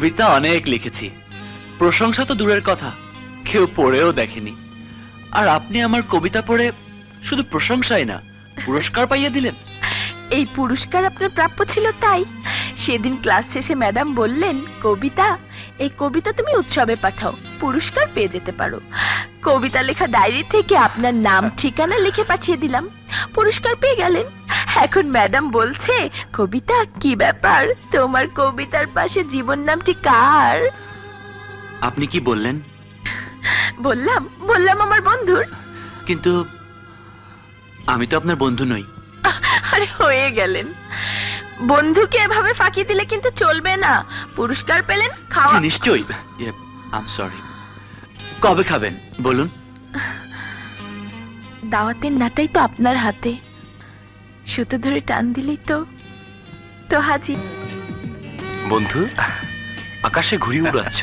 কবিতা অনেক লিখেছি, প্রশংসা তো দূরের কথা, কেউ পড়েও দেখেনি। আর আপনি আমার কবিতা পড়ে শুধু প্রশংসাই না, পুরস্কার পাইয়ে দিলেন। এই পুরস্কার আপনার প্রাপ্য ছিল, তাই সেদিন ক্লাস শেষে ম্যাডাম বললেন, কবিতা, এই কবিতা তুমি উৎসবে পাঠাও, পুরস্কার পেয়ে যেতে পারো। কবিতা লেখা ডায়েরি থেকে আপনার নাম ঠিকানা লিখে পাঠিয়ে দিলাম, পুরস্কার পেয়ে গেলেন। এখন ম্যাডাম বলছে, কবিতা কি ব্যাপার, তোমার কবিতার পাশে জীবন নামটি কার? আপনি কি বললেন? বললাম আমার বন্ধুর। কিন্তু আমি তো আপনার বন্ধু নই। আরে হয়ে গেলেন, বন্ধুকে এভাবে ফাঁকি দিলে কিন্তু চলবে না। পুরস্কার পেলেন, খাওয়া। নিশ্চয়ই। I am sorry. কবে খাবেন বলুন? দাওয়াতের নাটাই তো আপনার হাতে, সুতো ধরে টান দিলেই তো হাজির। বন্ধু, আকাশে ঘুড়ি উড়াচ্ছ,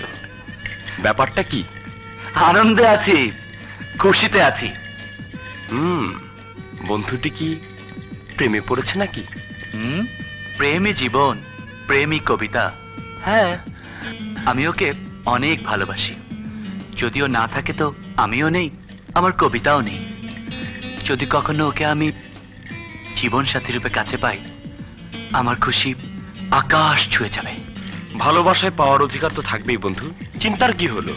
ব্যাপারটা কি? আনন্দে আছি, খুশিতে আছি। বন্ধুটি কি প্রেমে পড়েছে নাকি? প্রেমই জীবন, প্রেমই কবিতা। হ্যাঁ, আমি ওকে অনেক ভালোবাসি। যদিও না থাকে তো আমিও নেই, আমার কবিতাও নেই। যদি কখনো ওকে আমি জীবন সাথী রূপে কাছে পাই, আমার খুশি আকাশ ছুঁয়ে যাবে। ভালোবাসায় পাওয়ার অধিকার তো থাকবেই বন্ধু, চিন্তার কি হলো?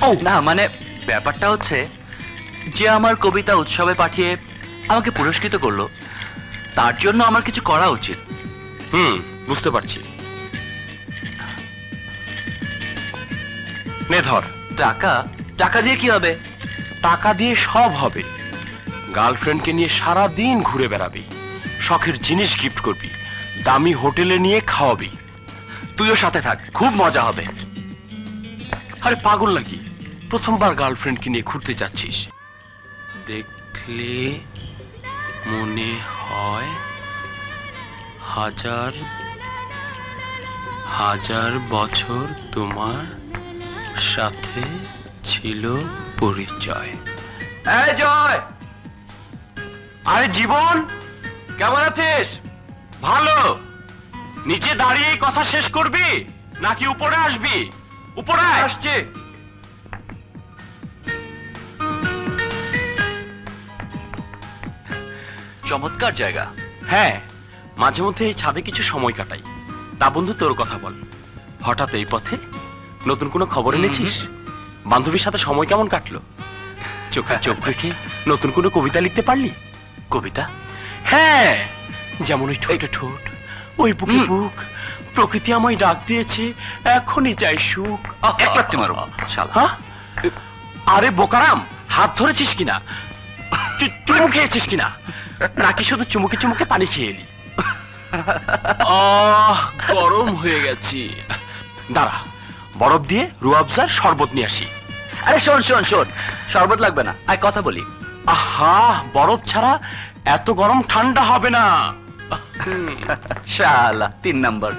ও না, মানে ব্যাপারটা হচ্ছে যে আমার কবিতা উৎসবে পাঠিয়ে আমাকে পুরস্কৃত করলো, তার জন্য আমার কিছু করা উচিত। বুঝতে পারছি। নে ধর। টাকা দিয়ে কি হবে? টাকা দিয়ে সব হবে। গার্লফ্রেন্ডকে নিয়ে সারা দিন ঘুরে বেড়াবি, শখের জিনিস গিফট করবি, দামি হোটেলে নিয়ে খাওয়াবি। তুইও সাথে থাক, খুব মজা হবে। আরে পাগল নাকি, প্রথমবার গার্লফ্রেন্ডকে নিয়ে ঘুরতে যাচ্ছিস। দেখলে মনে হয় হাজার হাজার বছর তোমার সাথে ছিল পরিচয়। এই জয়! আরে জীবন, কেমন আছিস? ভালো। নিচে দাঁড়িয়ে কথা শেষ করবি নাকি উপরে আসবি? উপরে আসছে। চমৎকার জায়গা। হ্যাঁ, মাঝে মধ্যে এই ছাদে কিছু সময় কাটাই। তা বন্ধু, তোর কথা বল, হঠাৎ এই পথে নতুন কোনো খবর এনেছিস? বান্ধবীর সাথে সময় কেমন কাটলো? চোখে চোখ রেখে নতুন কোনো কবিতা লিখতে পারলি? কবিতা? হ্যাঁ, যেমন ওই ঠোঁটে ঠোঁট, ওই বুকে বুক, প্রকৃতি আমায় ডাক দিয়েছে, এখনই চাই সুখ। এক লাথি মারো শালা। হ্যাঁ? আরে বোকারাম, হাত ধরেছিস কিনা? চুমু খেয়েছিস কিনা? নাকি শুধু চুমুকে চুমুকে পানি খেয়ে এলি? গরম হয়ে গেছি। দাঁড়া, বরফ দিয়ে রুয়াবজার শরবত নিয়ে আসি। আরে শোন শোন শোন, শরবত লাগবে না, আয় কথা বলি। আহা, বরফ ছাড়া এত গরম ঠান্ডা হবে না। শালা 3 নাম্বার।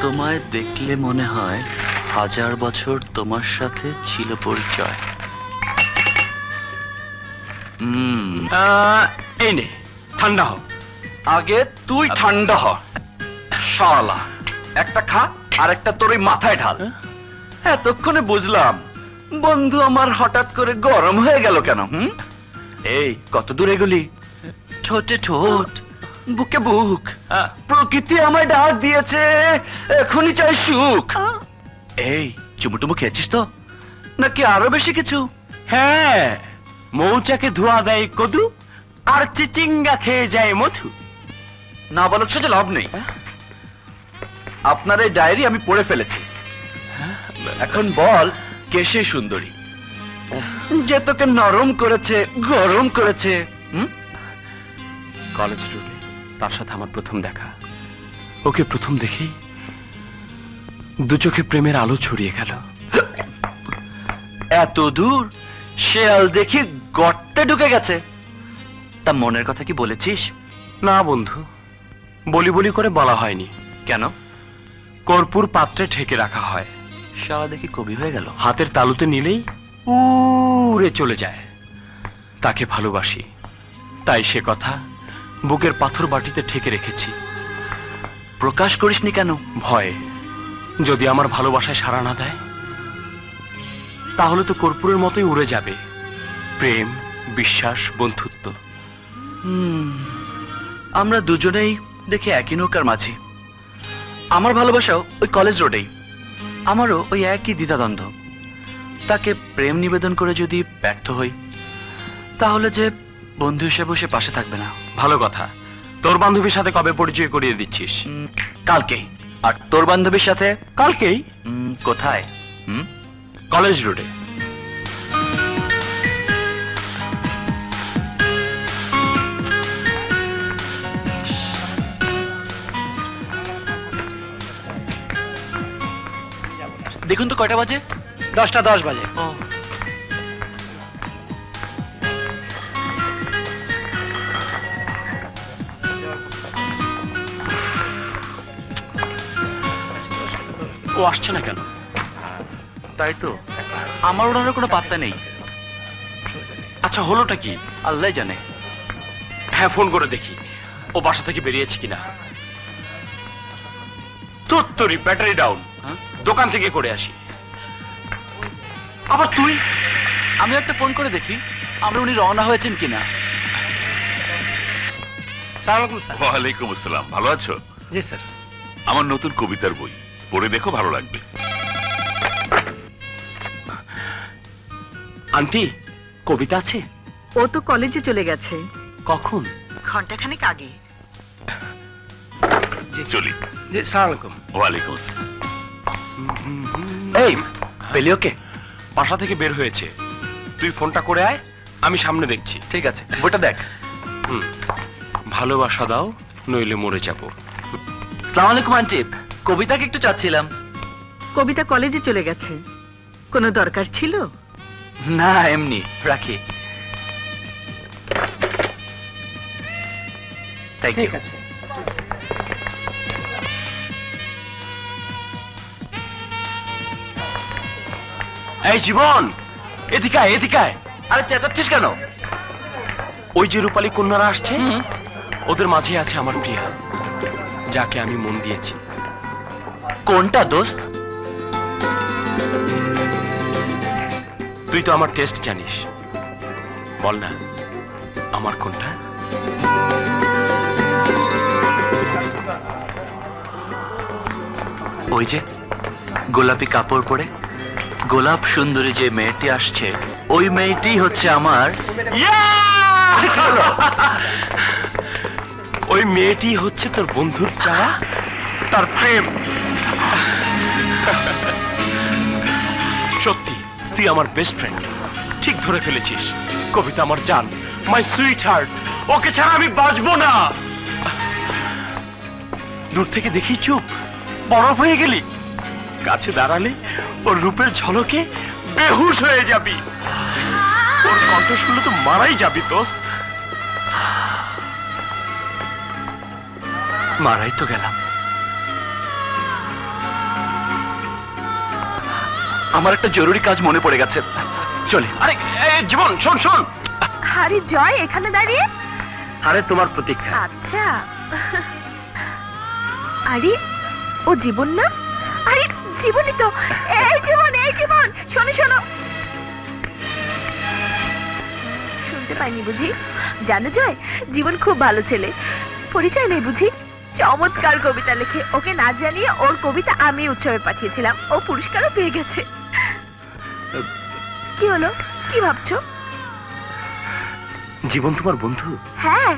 তোমায় দেখলে মনে হয় হাজার বছর তোমার সাথে ছিল পরিচয়। এই নে, ঠান্ডা হ। আগে তুই ঠান্ডা হ শালা, একটা খা আর একটা তোর ওই মাথায় ঢাল। এতক্ষণে বুঝলাম বন্ধু আমার হঠাৎ করে গরম হয়ে গেল কেন। এই কত দূর এগুলি? ঠোঁটে ঠোঁট, বুকে বুক, প্রকৃতি আমায় ডাক দিয়েছে, এখনই চাই সুখ। এই চুমুটুমু খেয়েছিস তো নাকি আরো বেশি কিছু? হ্যাঁ, মৌচাকে ধোয়া দেয় কদু, আর চিচিঙ্গা খেয়ে যায় মধু। না বলার সাথে লাভ নেই। আপনার এই ডায়েরি আমি পড়ে ফেলেছি। এখন বল, কে সেই সুন্দরী যে তোকে নরম করেছে, গরম করেছে? কলেজ রোডে তার সাথে আমার প্রথম দেখা। ওকে প্রথম দেখেই দু চোখে প্রেমের আলো ছড়িয়ে গেল। এত দূর শেয়াল দেখি গর্তে ঢুকে গেছে। তা মনের কথা কি বলেছিস? না বন্ধু, বলি বলি করে বলা হয়নি। কেন? কর্পূর পাত্রে ঢেকে রাখা হয়, শালা দেখি কবি হয়ে গেল। হাতের তালুতে নিলেই উড়ে চলে যায়। তাকে ভালোবাসি, তাই সে কথা বুকের পাথর বাটিতে ঠেকে রেখেছি। প্রকাশ করিসনি কেন? ভয়ে, যদি আমার ভালোবাসায় সাড়া না দেয় তাহলে তো কর্পূরের মতোই উড়ে যাবে প্রেম, বিশ্বাস, বন্ধুত্ব। আমরা দুজনেই দেখি একই নৌকার মাঝি। আমার ভালোবাসাও ওই কলেজ রোডেই, আমারও ওই একই দ্বিধাদ্বন্দ্ব। তাকে প্রেম নিবেদন করে যদি ব্যর্থ হই, তাহলে যে বন্ধু হিসেবে সে পাশে থাকবে না। ভালো কথা। তোর বান্ধবীর সাথে কবে পরিচয় করিয়ে দিচ্ছিস? কালকেই। আর তোর বান্ধবীর সাথে? কালকেই। কোথায়? কলেজ রোডে। দেখুন তো কয়টা বাজে? 10:10 বাজে। ও, ও আসছে না কেন? তাই তো, আমার ওনার কোনো পাত্তা নেই। আচ্ছা, হলোটা কি? আল্লাহ জানে। হ্যাঁ, ফোন করে দেখি ও বাসা থেকে বেরিয়েছে কিনা। তোর ব্যাটারি ডাউন, দোকান থেকে করে আসি। আবার তুই? আমি একটা ফোন করে দেখি আমরা উনি রওনা হয়েছেন কিনা। সালাম আলাইকুম স্যার। ওয়ালাইকুম আসসালাম। ভালো আছো? জি স্যার। আমার নতুন কবিতার বই পড়ে দেখো, ভালো লাগবে। আন্টি, কবিতা আছে? ও তো কলেজে চলে গেছে। কখন? ঘন্টাখানেক আগে। চলি। জি, সালাম আলাইকুম। ওয়ালাইকুম আসসালাম। এই, পেলি ওকে? বাসা থেকে বের হয়েছে। তুই ফোনটা করে আয়, আমি সামনে দেখছি। ঠিক আছে, বইটা দেখ। ভালোবাসা দাও, নইলে মরে যাব। আসসালামু আলাইকুম আন্টি, কবিতাকে একটু চাচ্ছিলাম। কবিতা কলেজে চলে গেছে। কোনো দরকার ছিল? না, এমনি রাখি। Thank you. ঠিক আছে। এই জীবন, এদিকে আয়, এদিকে আয়। আরে চেঁচাচ্ছিস কেন? ওই যে রূপালী কন্যারা আসছে, ওদের মাঝে আছে আমার প্রিয়া, যাকে আমি মন দিয়েছি। কোনটা দোস্ত? তুই তো আমার টেস্ট জানিস, বল না আমার কোনটা? ওই যে গোলাপি কাপড় পরে গোলাপ সুন্দরী যে মেয়েটি আসছে, ওই মেয়েটি হচ্ছে আমার। ওই মেয়েটি হচ্ছে তোর বন্ধুর চাওয়া, তার প্রেম। সত্যি তুই আমার বেস্ট ফ্রেন্ড, ঠিক ধরে ফেলেছিস। কবিতা আমার জান, মাই সুইট হার্ট, ওকে ছাড়া আমি বাঁচবো না। দূর থেকে দেখি চুপ, বরফ হয়ে গেলি। কাছে দাঁড়ালে ওর রূপের ঝলকে বেহুশ হয়ে যাবি। ওর কণ্ঠ শুনলে তো মারাই যাবি দোস্ত। মারাই তো গেলাম। আমার একটা জরুরি কাজ মনে পড়ে গেছে, চলে। আরে জীবন, শোন শোন। আরে জয়, এখানে দাঁড়িয়ে? আরে তোমার প্রতীক্ষা। আচ্ছা। আরে ও জীবন না? আরে জীবনই তো। এই জীবন, এই জীবন, শোনো শোনো। শুনতে পাইনি বুঝি? জানো জয়, জীবন খুব ভালো ছেলে। পরিচয় নেই বুঝি? চমৎকার কবিতা লেখে। ওকে না জানিয়ে ওর কবিতা আমি উৎসবে পাঠিয়েছিলাম, ও পুরস্কারও পেয়ে গেছে। কি হলো, কি ভাবছো? জীবন তোমার বন্ধু? হ্যাঁ,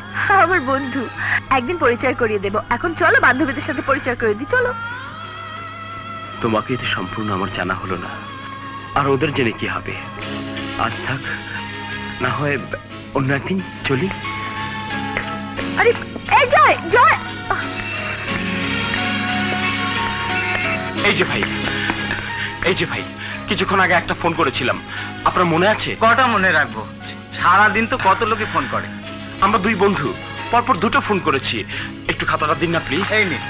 আমার বন্ধু। একদিন পরিচয় করিয়ে দেব। এখন চলো বান্ধবীদের সাথে পরিচয় করে দিই, চলো। তোমাকে তো সম্পূর্ণ আমার জানা হলো না, আর ওদের জেনে কি হবে? আজ থাক, না হয় অন্য একদিন চলি। আরে এই জয়, জয়। এই যে ভাই, এই যে ভাই, কিছুক্ষণ আগে একটা ফোন করেছিলাম, আপনার মনে আছে? কটা মনে রাখবো? সারাদিন তো কত লোকে ফোন করে। আমরা দুই বন্ধু, পরপর দুটো ফোন করেছি, একটু খাতাটা দিন না প্লিজ। এই নিন।